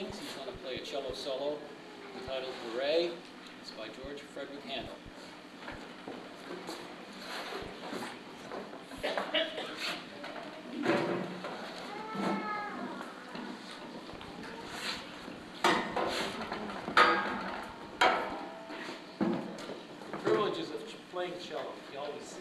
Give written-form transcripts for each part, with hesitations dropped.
Strings. He's going to play a cello solo entitled Hooray. It's by George Frederick Handel. The privileges of playing cello. You always sit.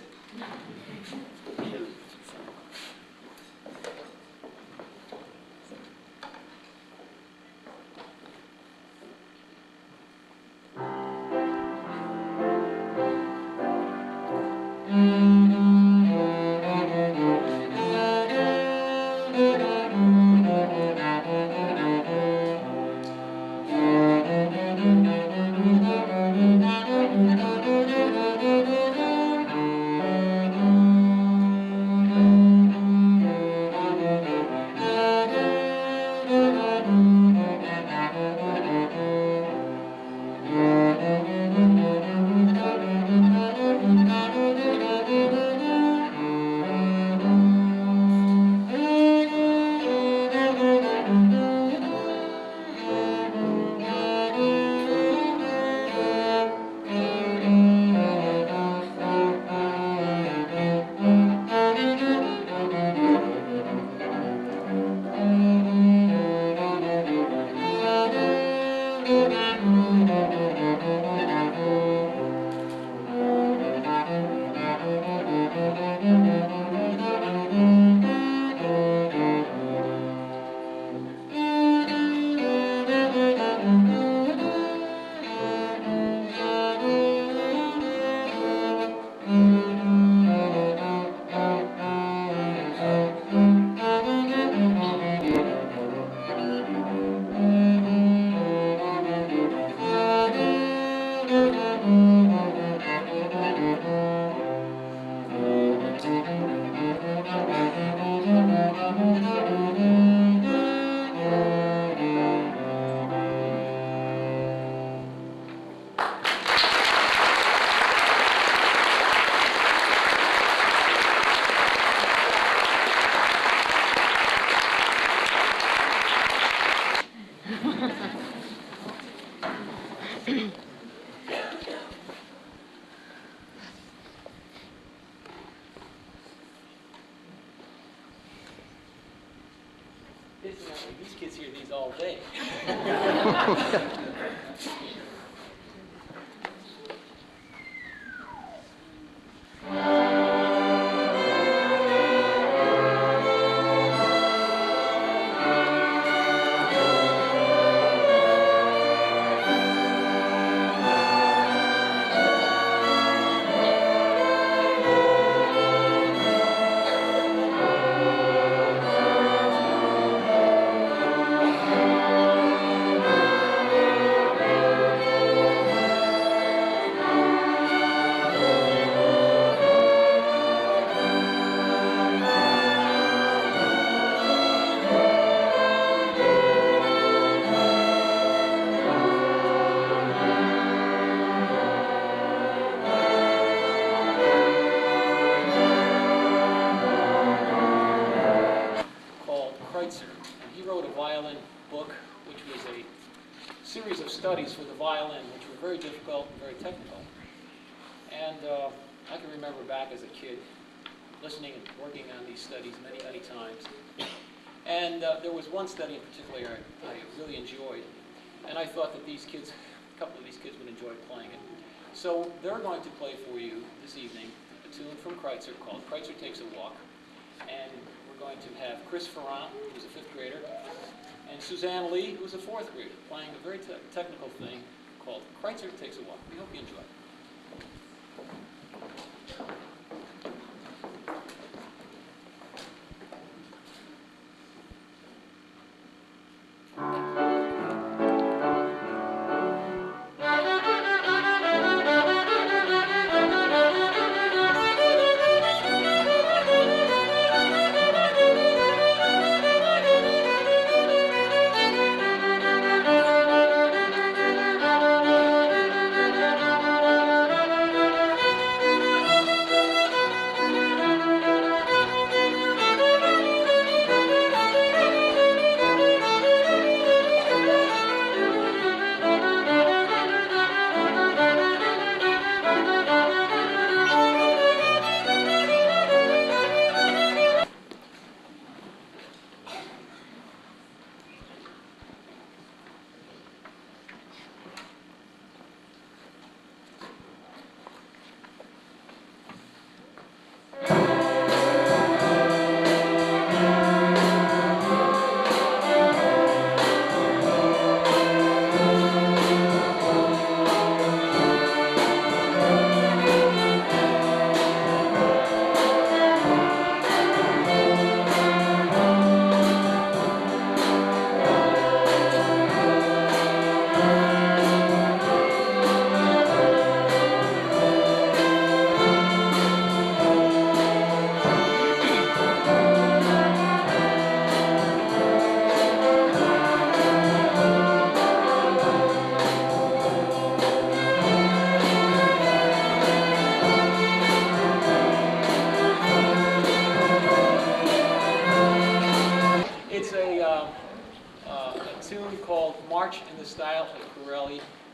These kids hear these all day. Studies for the violin, which were very difficult and very technical. And I can remember back as a kid listening and working on these studies many, many times. And there was one study in particular I really enjoyed, and I thought that these kids, a couple of these kids would enjoy playing it. So they're going to play for you this evening a tune from Kreutzer called Kreutzer Takes a Walk. And we're going to have Chris Ferrant, who's a fifth grader, and Suzanne Lee, who's a fourth grader, playing a very technical thing called Kreutzer Takes a Walk. We hope you enjoy it.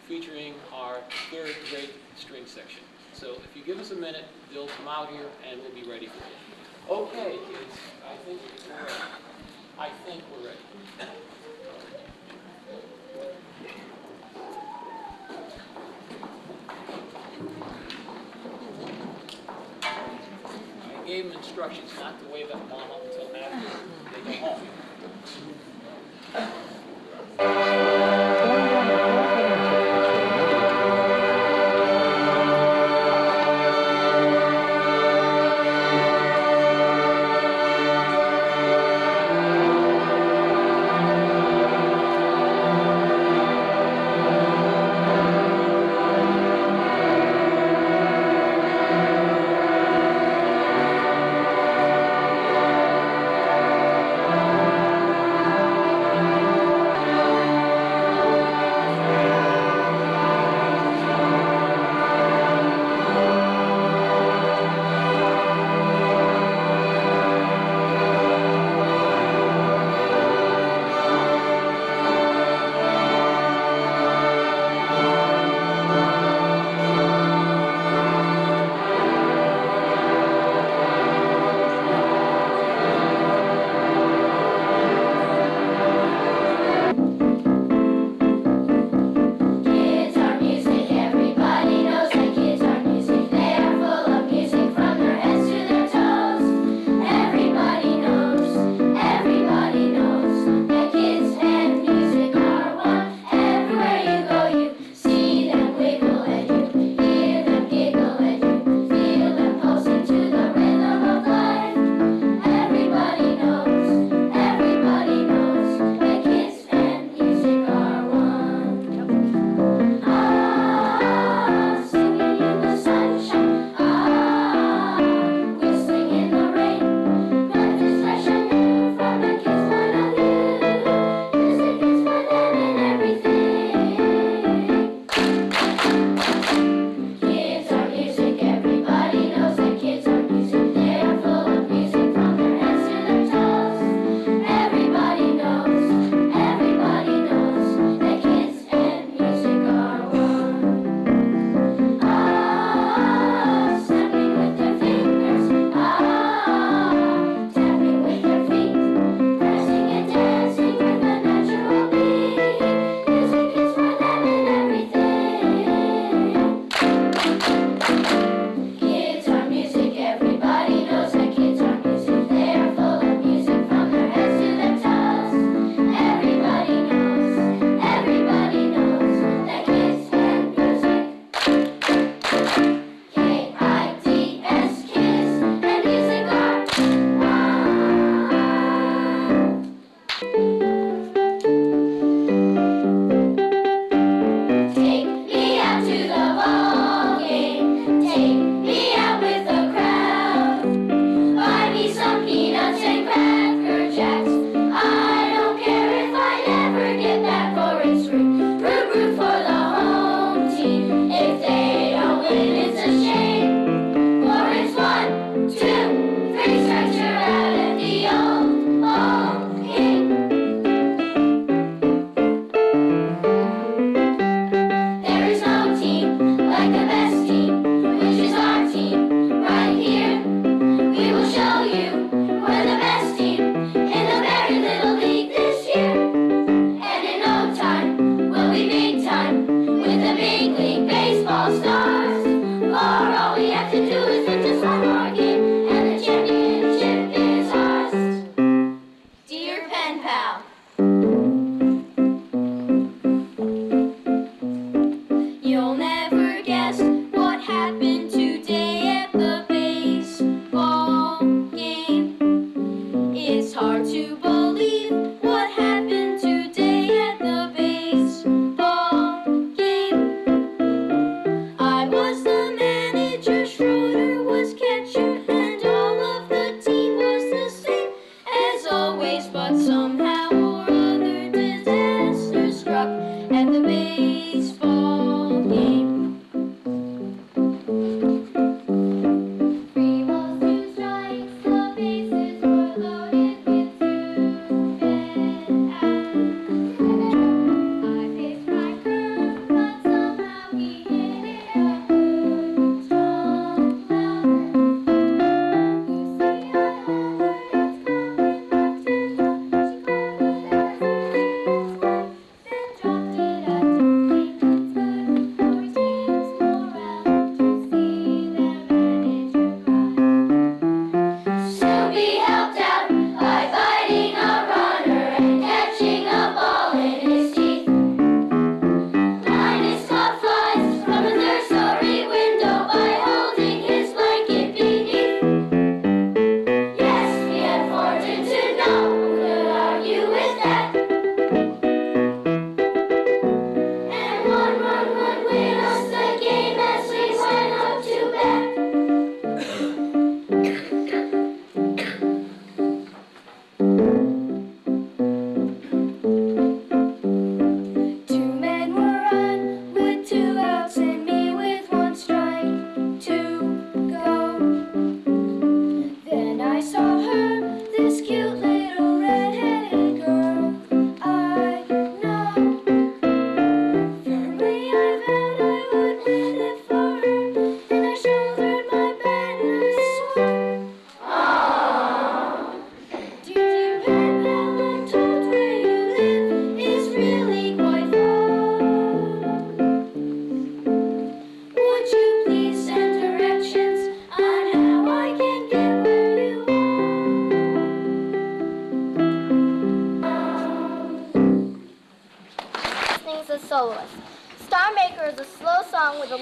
featuring our third grade string section. So if you give us a minute, they'll come out here and we'll be ready for you. Okay, kids, I think we're ready. I think we're ready. I gave them instructions not to wave at Mom up until after they go home.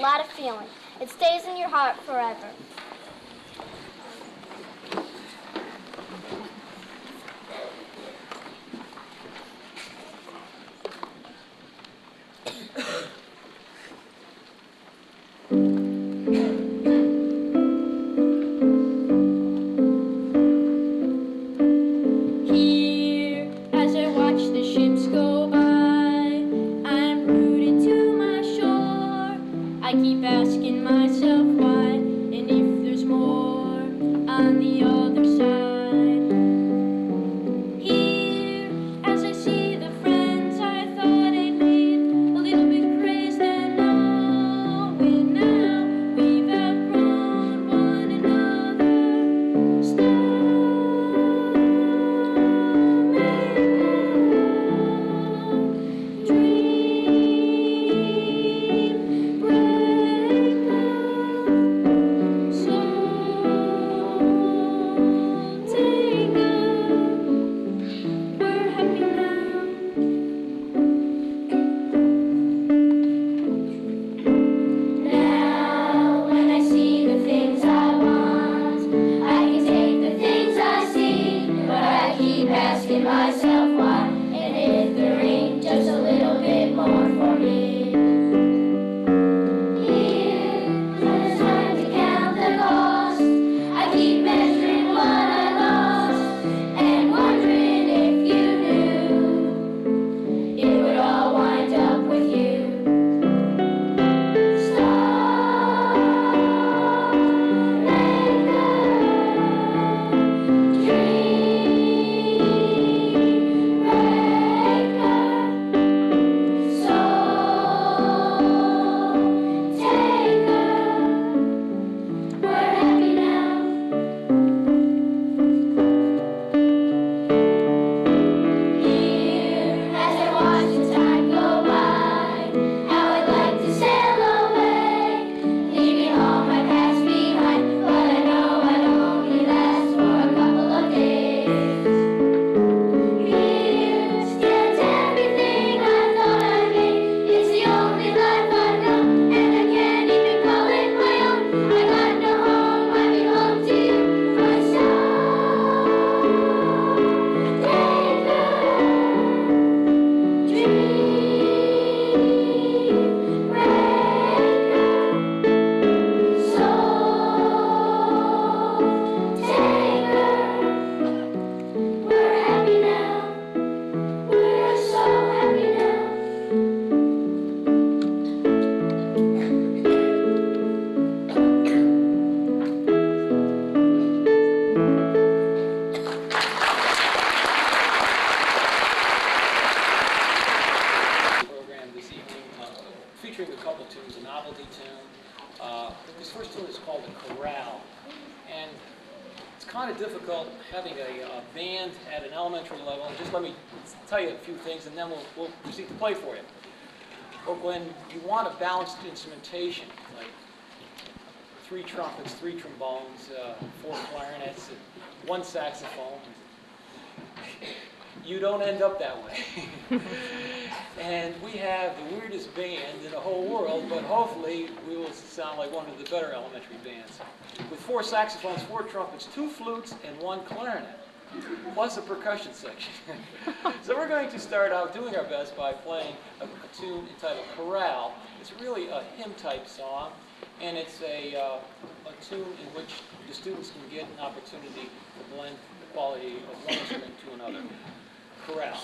lot of feeling. It stays in your heart forever. kind of difficult having a band at an elementary level. Just let me tell you a few things, and then we'll proceed to play for you. But when you want a balanced instrumentation, like 3 trumpets, 3 trombones, 4 clarinets, and 1 saxophone, you don't end up that way. And we have the weirdest band in the whole world, but hopefully we will sound like one of the better elementary bands. With 4 saxophones, 4 trumpets, 2 flutes, and 1 clarinet, plus a percussion section. So we're going to start out doing our best by playing a tune entitled Chorale. It's really a hymn-type song, and it's a tune in which the students can get an opportunity to blend the quality of one instrument to another. Chorale.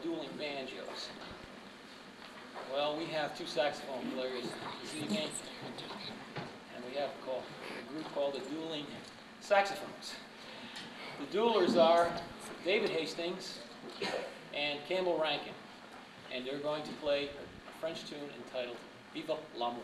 dueling banjos. Well, we have two saxophone players this evening, and we have a group called the Dueling Saxophones. The duelers are David Hastings and Campbell Rankin, and they're going to play a French tune entitled Vive l'amour.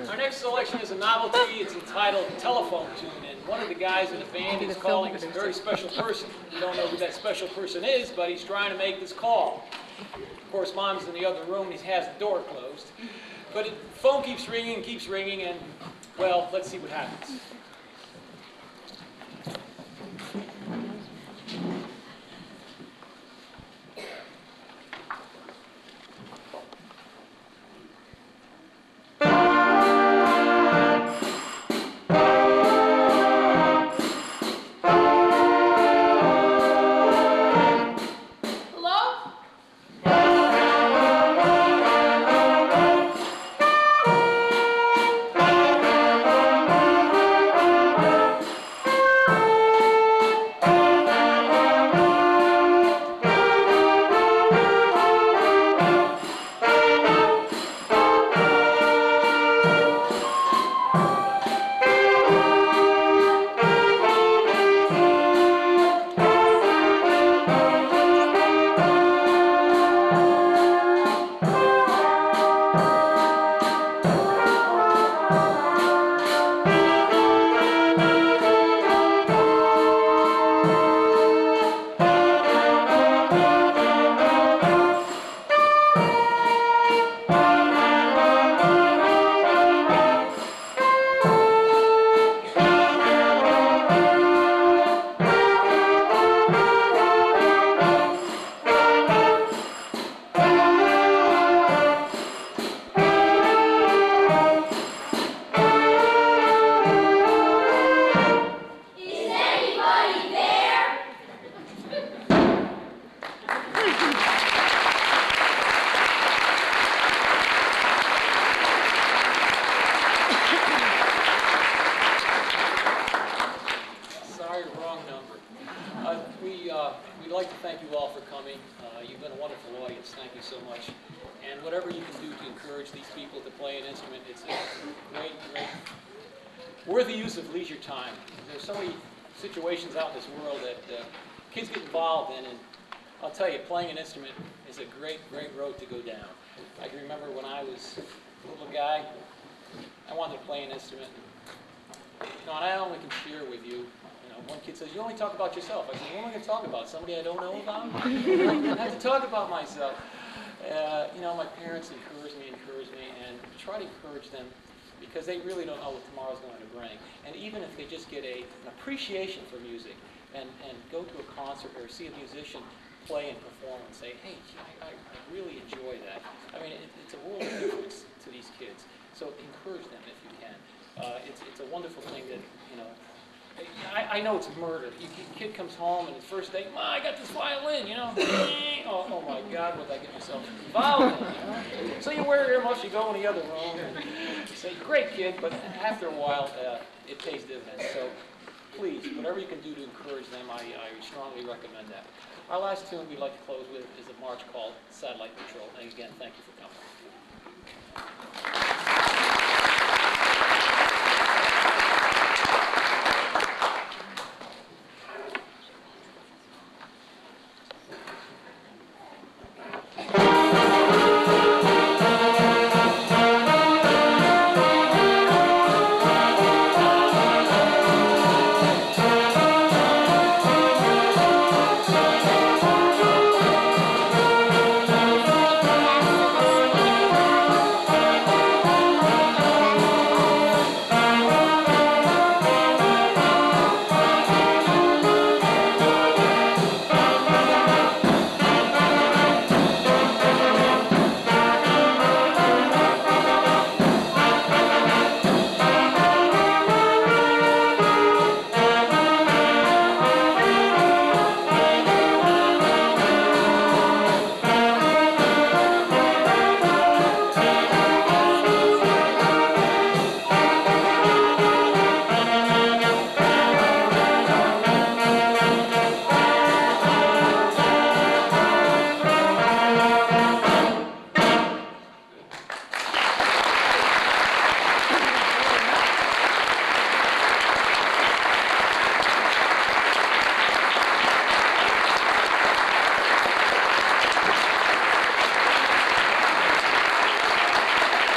Our next selection is a novelty. It's entitled Telephone Tune, and one of the guys in the band is calling us a very special person. We don't know who that special person is, but he's trying to make this call. Of course, Mom's in the other room, and he has the door closed. But the phone keeps ringing, and, well, let's see what happens. We'd like to thank you all for coming. You've been a wonderful audience. Thank you so much. And whatever you can do to encourage these people to play an instrument, it's a great, worthy use of leisure time. There's so many situations out in this world that kids get involved in, and I'll tell you, playing an instrument is a great road to go down. I can remember when I was a little guy, I wanted to play an instrument. And I only can share with you. One kid says, "You only talk about yourself." I said, "What am I going to talk about? Somebody I don't know about? I have to talk about myself." My parents encourage me, and try to encourage them because they really don't know what tomorrow's going to bring. And even if they just get an appreciation for music and go to a concert or see a musician play and perform and say, hey, I really enjoy that. I mean, it's a world of difference to these kids. So encourage them if you can. It's a wonderful thing that, you know, I know it's murder. Kid comes home and his first day, Ma, I got this violin, you know. Oh my God, what did I get myself involved in, you know? So you wear earmuffs, you go in the other room, and you say, great kid, but after a while, it pays dividends. So please, whatever you can do to encourage them, I strongly recommend that. Our last tune we'd like to close with is a march called Satellite Patrol. And again, thank you for coming.